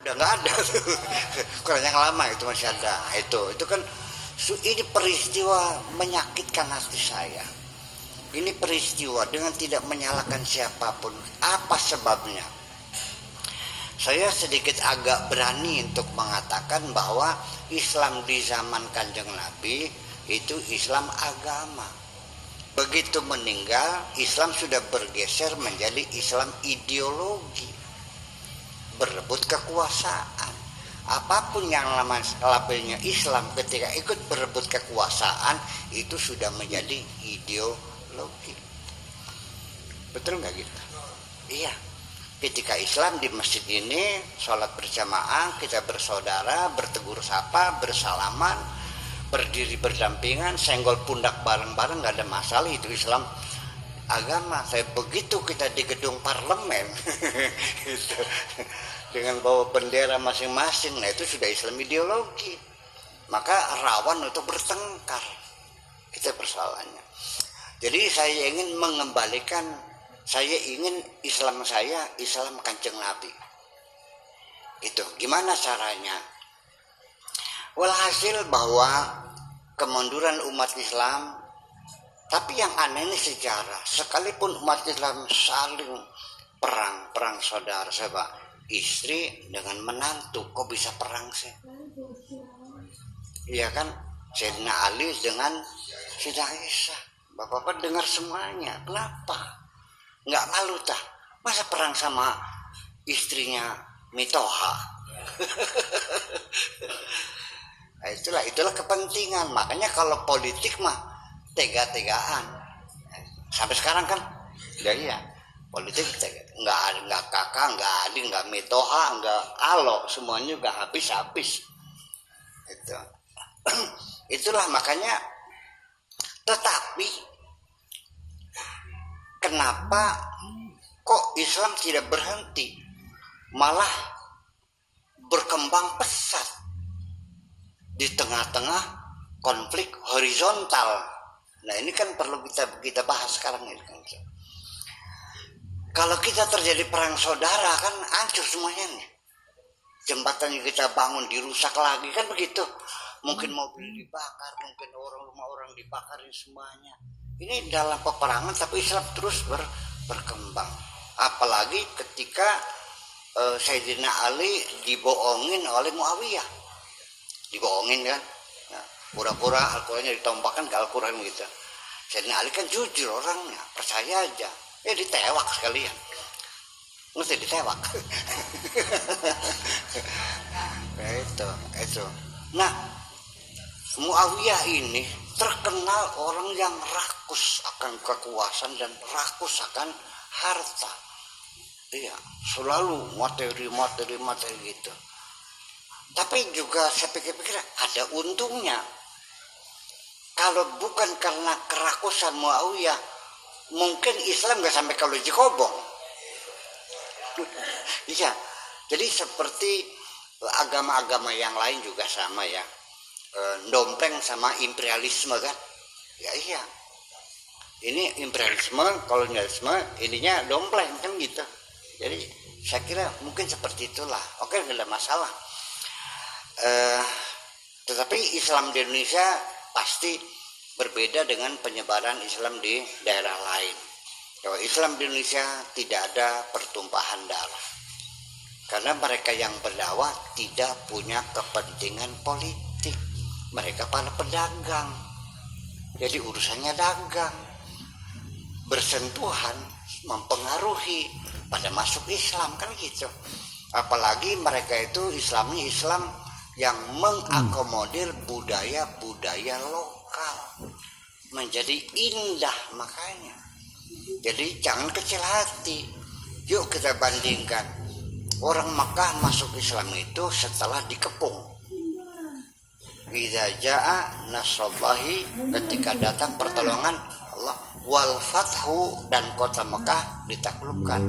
udah nggak ada. Kalau yang lama itu masih ada. Itu kan ini peristiwa menyakitkan hati saya. Ini peristiwa dengan tidak menyalahkan siapapun. Apa sebabnya? Saya sedikit agak berani untuk mengatakan bahwa Islam di zaman Kanjeng Nabi itu Islam agama. Begitu meninggal, Islam sudah bergeser menjadi Islam ideologi, berebut kekuasaan. Apapun yang labelnya Islam ketika ikut berebut kekuasaan itu sudah menjadi ideologi. Betul nggak gitu? Iya. Ketika Islam di masjid ini sholat berjamaah, kita bersaudara, bertegur sapa, bersalaman, berdiri berdampingan, senggol pundak bareng-bareng, nggak ada masalah. Itu Islam agama. Saya begitu kita di gedung parlemen itu, dengan bawa bendera masing-masing, nah itu sudah Islam ideologi, maka rawan untuk bertengkar. Kita persoalannya. Jadi saya ingin mengembalikan, saya ingin Islam saya Islam Kanjeng Nabi. Itu gimana caranya? Walhasil bahwa kemunduran umat Islam, tapi yang aneh ini sejarah. Sekalipun umat Islam saling perang saudara, coba istri dengan menantu kok bisa perang sih? Iya kan? Sayyidina Ali dengan Sayyidah Aisyah. Bapak-bapak dengar semuanya. Kenapa? Nggak malu tah? Masa perang sama istrinya Mitoha? Nah, itulah kepentingan. Makanya kalau politik mah tega-tegaan. Sampai sekarang kan, ya iya. Politik nggak kakak, nggak adik, nggak Mitoha, nggak alo, semuanya juga habis-habis. Itulah makanya. Tetapi kenapa kok Islam tidak berhenti, malah berkembang pesat di tengah-tengah konflik horizontal. Nah ini kan perlu kita bahas sekarang ini. Kalau kita terjadi perang saudara kan hancur semuanya nih. Jembatan yang kita bangun dirusak lagi kan begitu. Mungkin mobil dibakar, mungkin rumah orang dibakar, semuanya. Ini dalam peperangan tapi Islam terus berkembang. Apalagi ketika Sayyidina Ali dibohongin oleh Muawiyah. Dibohongin kan. Nah, pura-pura Al-Qurannya ditompakkan ke Al-Quran gitu. Sayyidina Ali kan jujur orangnya, percaya aja. Ditewak sekalian. Mesti ditewak. Nah, itu. Nah, Muawiyah ini terkenal orang yang rakus akan kekuasaan dan rakus akan harta. Iya, selalu materi gitu. Tapi juga saya pikir-pikir ada untungnya. Kalau bukan karena kerakusan Muawiyah, mungkin Islam nggak sampai kalau Jikobong. Iya, jadi seperti agama-agama yang lain juga sama ya. Dompleng sama imperialisme kan. Ya iya. Ini imperialisme, kolonialisme, ininya dompleng kan gitu. Jadi saya kira mungkin seperti itulah. Oke, nggak ada masalah. Tetapi Islam di Indonesia pasti berbeda dengan penyebaran Islam di daerah lain. Kalau Islam di Indonesia tidak ada pertumpahan darah. Karena mereka yang berdakwah tidak punya kepentingan politik. Mereka para pedagang. Jadi urusannya dagang. Bersentuhan, mempengaruhi pada masuk Islam kan gitu. Apalagi mereka itu Islamnya Islam yang mengakomodir budaya-budaya lokal. Menjadi indah makanya. Jadi jangan kecil hati. Yuk kita bandingkan. Orang Makkah masuk Islam itu setelah dikepung. Idza jaa nasrullahi, ketika datang pertolongan Allah, wal fathu, dan kota Mekah ditaklukkan.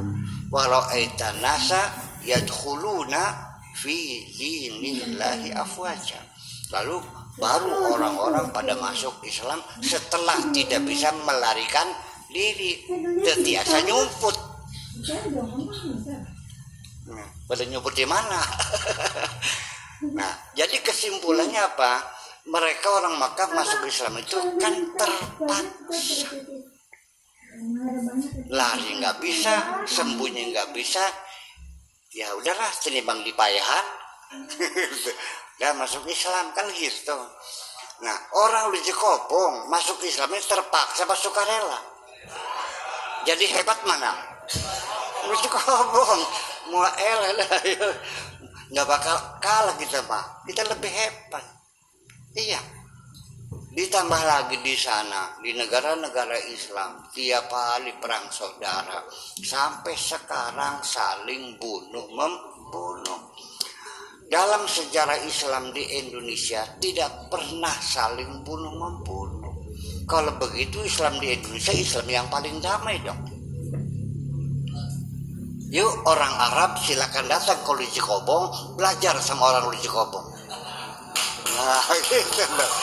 Walau aitan nasa yadkhuluna fi dinillahi afwaja. Lalu baru orang-orang pada masuk Islam setelah tidak bisa melarikan diri, terbiasa nyumput. pada nyebut di mana. Nah, jadi kesimpulannya apa? Mereka orang Makkah masuk Islam itu kan terpaksa. Lari nggak bisa, sembunyi nggak bisa. Ya udahlah, senimbang dipayahan. Dan masuk Islam kan gitu. Nah, orang Ulu Cikobong masuk Islam ini terpaksa apa sukarela? Jadi hebat mana? Ulu Cikobong mau nggak bakal kalah kita, Pak. Kita lebih hebat. Iya. Ditambah lagi di sana, di negara-negara Islam, tiap kali perang saudara, sampai sekarang saling bunuh membunuh. Dalam sejarah Islam di Indonesia tidak pernah saling bunuh membunuh. Kalau begitu Islam di Indonesia Islam yang paling damai dong. Yuk orang Arab silakan datang ke Ulu Cikobong, belajar sama orang Ulu Cikobong. Nah gitu dong.